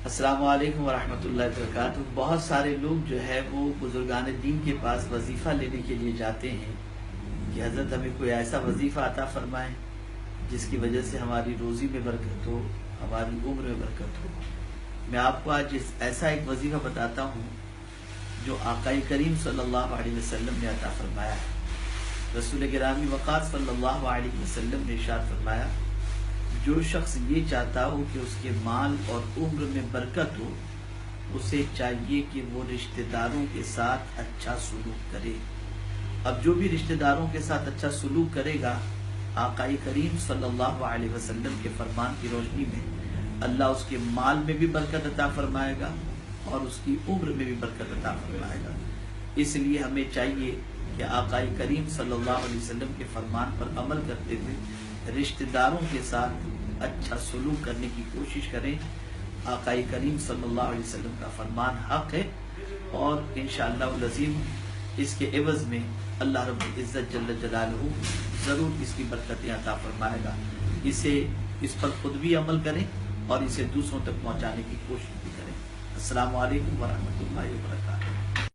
السلام علیکم ورحمۃ اللہ وبرکاتہ۔ بہت سارے لوگ جو ہے وہ بزرگان دین کے پاس وظیفہ لینے کے لیے جاتے ہیں کہ حضرت ہمیں کوئی ایسا وظیفہ عطا فرمائیں جس کی وجہ سے ہماری روزی میں برکت ہو، ہماری عمر میں برکت ہو۔ میں آپ کو آج ایسا ایک وظیفہ بتاتا ہوں جو آقا کریم صلی اللہ علیہ وسلم نے عطا فرمایا ہے۔ رسول گرامی وقار صلی اللہ علیہ وسلم نے ارشاد فرمایا، جو شخص یہ چاہتا ہو کہ اس کے مال اور عمر میں برکت ہو، اسے چاہیے کہ وہ رشتہ داروں کے ساتھ اچھا سلوک کرے۔ اب جو بھی رشتہ داروں کے ساتھ اچھا سلوک کرے گا، آقا کریم صلی اللہ علیہ وسلم کے فرمان کی روشنی میں اللہ اس کے مال میں بھی برکت عطا فرمائے گا اور اس کی عمر میں بھی برکت عطا فرمائے گا۔ اس لیے ہمیں چاہیے کہ آقا کریم صلی اللہ علیہ وسلم کے فرمان پر عمل کرتے ہوئے رشتہ داروں کے ساتھ اچھا سلوک کرنے کی کوشش کریں۔ آقا کریم صلی اللہ علیہ وسلم کا فرمان حق ہے اور انشاءاللہ العظیم اس کے عوض میں اللہ رب العزت جل جلالہ ضرور اس کی برکتیں عطا فرمائے گا۔ اس پر خود بھی عمل کریں اور اسے دوسروں تک پہنچانے کی کوشش بھی کریں۔ السلام علیکم ورحمۃ اللہ وبرکاتہ۔